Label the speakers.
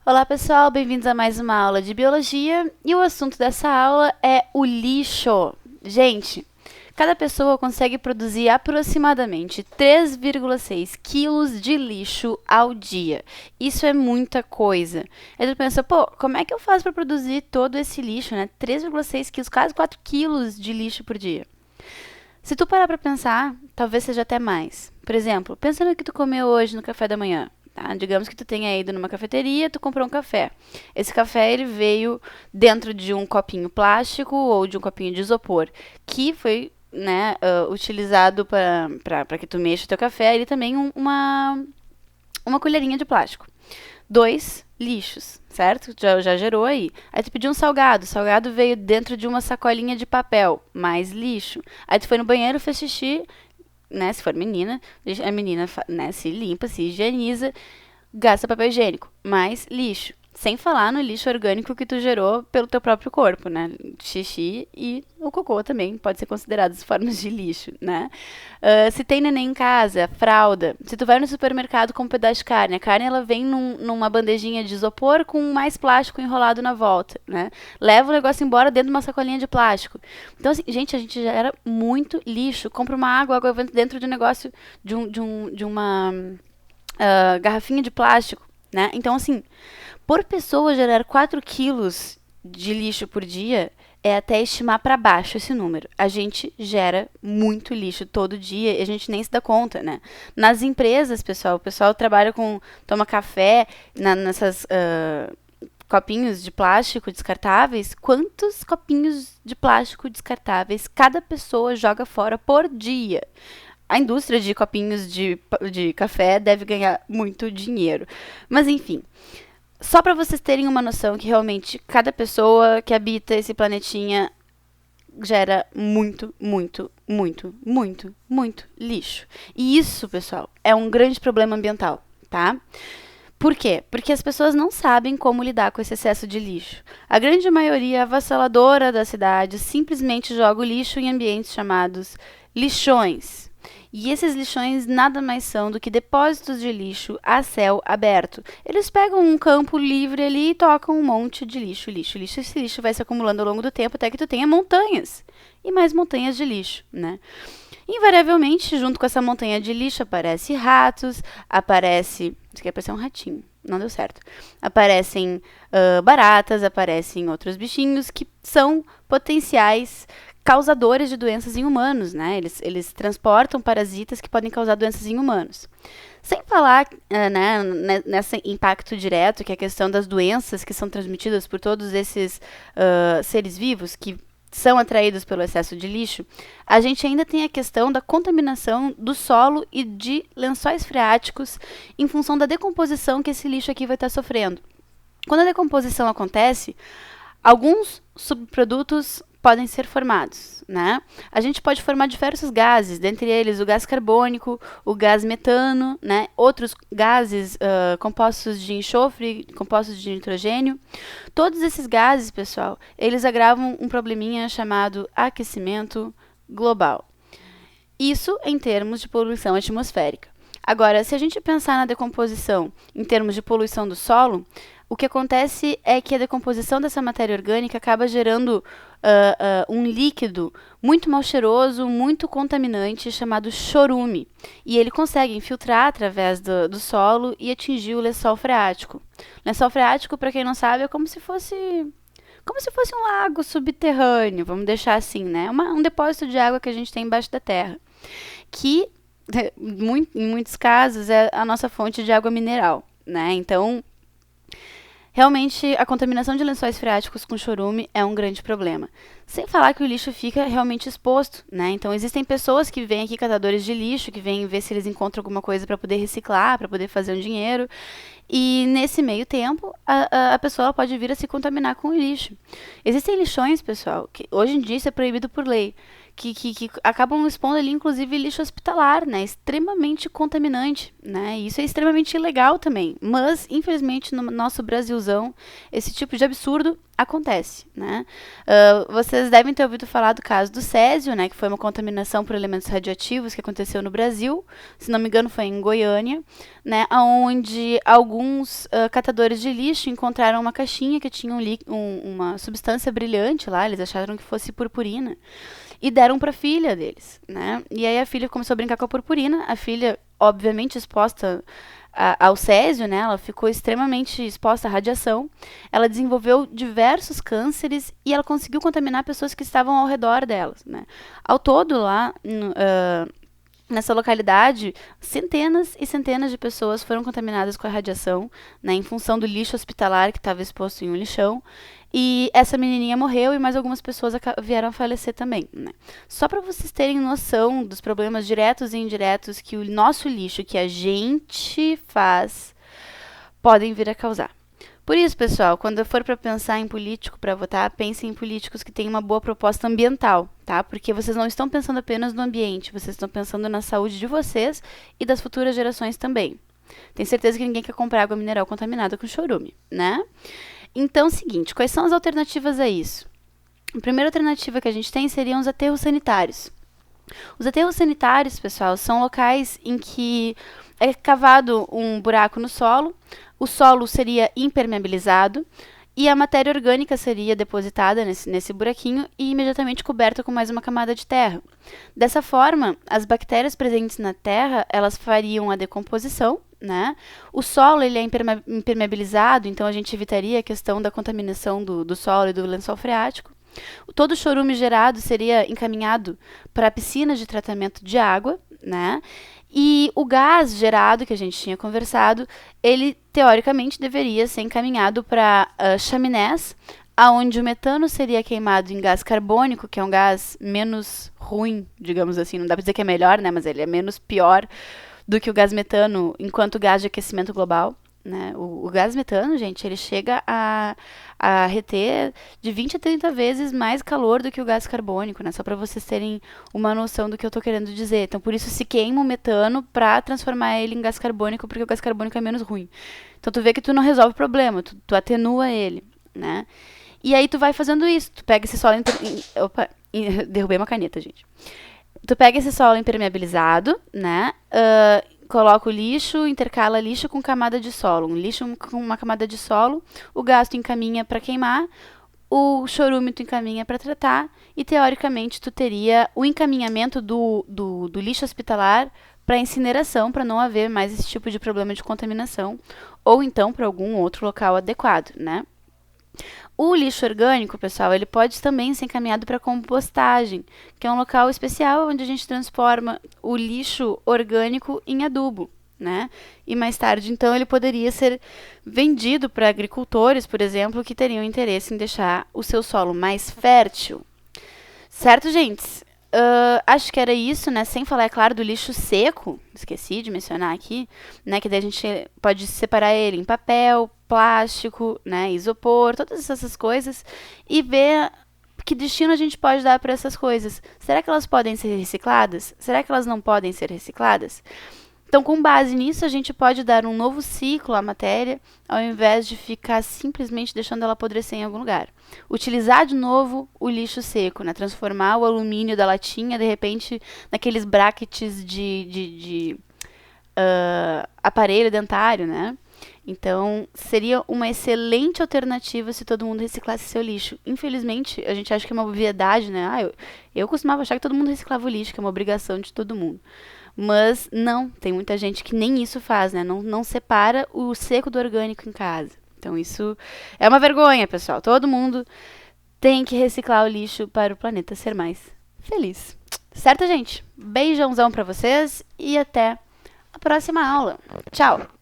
Speaker 1: Olá pessoal, bem-vindos a mais uma aula de biologia e o assunto dessa aula é o lixo. Gente, cada pessoa consegue produzir aproximadamente 3,6 quilos de lixo ao dia. Isso é muita coisa. Aí tu pensa, pô, como é que eu faço para produzir todo esse lixo, né? 3,6 quilos, quase 4 quilos de lixo por dia. Se tu parar para pensar, talvez seja até mais. Por exemplo, pensa no que tu comeu hoje no café da manhã. Tá? Digamos que tu tenha ido numa cafeteria, tu comprou um café. Esse café ele veio dentro de um copinho plástico ou de um copinho de isopor, que foi utilizado para que tu mexa o teu café. Ele também uma colherinha de plástico. 2 lixos, certo? Já gerou aí. Aí tu pediu um salgado. O salgado veio dentro de uma sacolinha de papel. Mais lixo. Aí tu foi no banheiro, fez xixi, né? Se for menina, a menina, né, se limpa, se higieniza, gasta papel higiênico. Mais lixo. Sem falar no lixo orgânico que tu gerou pelo teu próprio corpo, né? Xixi e o cocô também pode ser considerados formas de lixo, né? Se tem neném em casa, fralda. Se tu vai no supermercado com um pedaço de carne, a carne ela vem numa bandejinha de isopor com mais plástico enrolado na volta, né? Leva o negócio embora dentro de uma sacolinha de plástico. Então, assim, gente, a gente gera muito lixo. Compra uma água dentro de um negócio, de uma garrafinha de plástico, né? Então, assim, por pessoa gerar 4 quilos de lixo por dia é até estimar para baixo esse número. A gente gera muito lixo todo dia e a gente nem se dá conta, né? Nas empresas, pessoal, o pessoal trabalha toma café nessas copinhos de plástico descartáveis. Quantos copinhos de plástico descartáveis cada pessoa joga fora por dia? A indústria de copinhos de café deve ganhar muito dinheiro. Mas, enfim, só para vocês terem uma noção que realmente cada pessoa que habita esse planetinha gera muito, muito, muito, muito, muito lixo. E isso, pessoal, é um grande problema ambiental, tá? Por quê? Porque as pessoas não sabem como lidar com esse excesso de lixo. A grande maioria avassaladora da cidade simplesmente joga o lixo em ambientes chamados lixões. E esses lixões nada mais são do que depósitos de lixo a céu aberto. Eles pegam um campo livre ali e tocam um monte de lixo, lixo, lixo. Esse lixo vai se acumulando ao longo do tempo até que tu tenha montanhas. E mais montanhas de lixo, né? Invariavelmente, junto com essa montanha de lixo, aparece ratos, aparece... Isso aqui apareceu um ratinho, não deu certo. Aparecem baratas, aparecem outros bichinhos que são potenciais causadores de doenças em humanos, né? Eles transportam parasitas que podem causar doenças em humanos. Sem falar nesse impacto direto, que é a questão das doenças que são transmitidas por todos esses seres vivos que são atraídos pelo excesso de lixo, a gente ainda tem a questão da contaminação do solo e de lençóis freáticos em função da decomposição que esse lixo aqui vai estar sofrendo. Quando a decomposição acontece, alguns subprodutos podem ser formados, né? A gente pode formar diversos gases, dentre eles o gás carbônico, o gás metano, né? Outros gases compostos de enxofre, compostos de nitrogênio. Todos esses gases, pessoal, eles agravam um probleminha chamado aquecimento global. Isso em termos de poluição atmosférica. Agora, se a gente pensar na decomposição em termos de poluição do solo, o que acontece é que a decomposição dessa matéria orgânica acaba gerando um líquido muito mal cheiroso, muito contaminante, chamado chorume. E ele consegue infiltrar através do solo e atingir o lençol freático. Lençol freático, para quem não sabe, é como se fosse um lago subterrâneo, vamos deixar assim, né? Um depósito de água que a gente tem embaixo da terra, que em muitos casos é a nossa fonte de água mineral, né? Então, realmente, a contaminação de lençóis freáticos com chorume é um grande problema. Sem falar que o lixo fica realmente exposto, né? Então, existem pessoas que vêm aqui, catadores de lixo, que vêm ver se eles encontram alguma coisa para poder reciclar, para poder fazer um dinheiro. E, nesse meio tempo, a pessoa pode vir a se contaminar com o lixo. Existem lixões, pessoal, que hoje em dia isso é proibido por lei, que acabam expondo ali, inclusive, lixo hospitalar, né? Extremamente contaminante, né? E isso é extremamente ilegal também. Mas, infelizmente, no nosso Brasilzão, esse tipo de absurdo acontece, né? Vocês devem ter ouvido falar do caso do Césio, né? Que foi uma contaminação por elementos radioativos que aconteceu no Brasil. Se não me engano, foi em Goiânia, né? Onde alguns catadores de lixo encontraram uma caixinha que tinha uma substância brilhante lá. Eles acharam que fosse purpurina. E deram para a filha deles, né? E aí a filha começou a brincar com a purpurina. A filha, obviamente, exposta ao césio, né? Ela ficou extremamente exposta à radiação. Ela desenvolveu diversos cânceres e ela conseguiu contaminar pessoas que estavam ao redor delas, né? Ao todo, lá nessa localidade, centenas e centenas de pessoas foram contaminadas com a radiação, né, em função do lixo hospitalar que estava exposto em um lixão. E essa menininha morreu e mais algumas pessoas vieram a falecer também, né? Só para vocês terem noção dos problemas diretos e indiretos que o nosso lixo, que a gente faz, podem vir a causar. Por isso, pessoal, quando for para pensar em político para votar, pensem em políticos que têm uma boa proposta ambiental, tá? Porque vocês não estão pensando apenas no ambiente, vocês estão pensando na saúde de vocês e das futuras gerações também. Tenho certeza que ninguém quer comprar água mineral contaminada com chorume, né? Então, seguinte, quais são as alternativas a isso? A primeira alternativa que a gente tem seriam os aterros sanitários. Os aterros sanitários, pessoal, são locais em que é cavado um buraco no solo, o solo seria impermeabilizado e a matéria orgânica seria depositada nesse buraquinho e imediatamente coberta com mais uma camada de terra. Dessa forma, as bactérias presentes na terra, elas fariam a decomposição, né? O solo ele é impermeabilizado, então a gente evitaria a questão da contaminação do solo e do lençol freático. Todo o chorume gerado seria encaminhado para piscinas de tratamento de água, né? E o gás gerado, que a gente tinha conversado, ele teoricamente deveria ser encaminhado para chaminés, aonde o metano seria queimado em gás carbônico, que é um gás menos ruim, digamos assim. Não dá para dizer que é melhor, né? Mas ele é menos pior do que o gás metano enquanto gás de aquecimento global. Né? O gás metano, gente, ele chega a reter de 20 a 30 vezes mais calor do que o gás carbônico, né? Só para vocês terem uma noção do que eu estou querendo dizer. Então, por isso se queima o metano para transformar ele em gás carbônico, porque o gás carbônico é menos ruim. Então, tu vê que tu não resolve o problema, tu atenua ele, né? E aí tu vai fazendo isso, tu pega esse solo... Opa, derrubei uma caneta, gente. Tu pega esse solo impermeabilizado, né? Coloca o lixo, intercala lixo com camada de solo. Um lixo com uma camada de solo, o gás tu encaminha para queimar, o chorume tu encaminha para tratar e, teoricamente, tu teria o encaminhamento do lixo hospitalar para incineração, para não haver mais esse tipo de problema de contaminação, ou então para algum outro local adequado, né? O lixo orgânico, pessoal, ele pode também ser encaminhado para compostagem, que é um local especial onde a gente transforma o lixo orgânico em adubo, né? E mais tarde, então, ele poderia ser vendido para agricultores, por exemplo, que teriam interesse em deixar o seu solo mais fértil. Certo, gente? Acho que era isso, né? Sem falar, é claro, do lixo seco. Esqueci de mencionar aqui, né? Que daí a gente pode separar ele em papel, plástico, né? Isopor, todas essas coisas. E ver que destino a gente pode dar para essas coisas. Será que elas podem ser recicladas? Será que elas não podem ser recicladas? Então, com base nisso, a gente pode dar um novo ciclo à matéria, ao invés de ficar simplesmente deixando ela apodrecer em algum lugar. Utilizar de novo o lixo seco, né? Transformar o alumínio da latinha, de repente, naqueles brackets de aparelho dentário, né? Então, seria uma excelente alternativa se todo mundo reciclasse seu lixo. Infelizmente, a gente acha que é uma obviedade, né? Eu costumava achar que todo mundo reciclava o lixo, que é uma obrigação de todo mundo. Mas não, tem muita gente que nem isso faz, né? Não separa o seco do orgânico em casa. Então isso é uma vergonha, pessoal. Todo mundo tem que reciclar o lixo para o planeta ser mais feliz. Certo, gente? Beijãozão pra vocês e até a próxima aula. Tchau!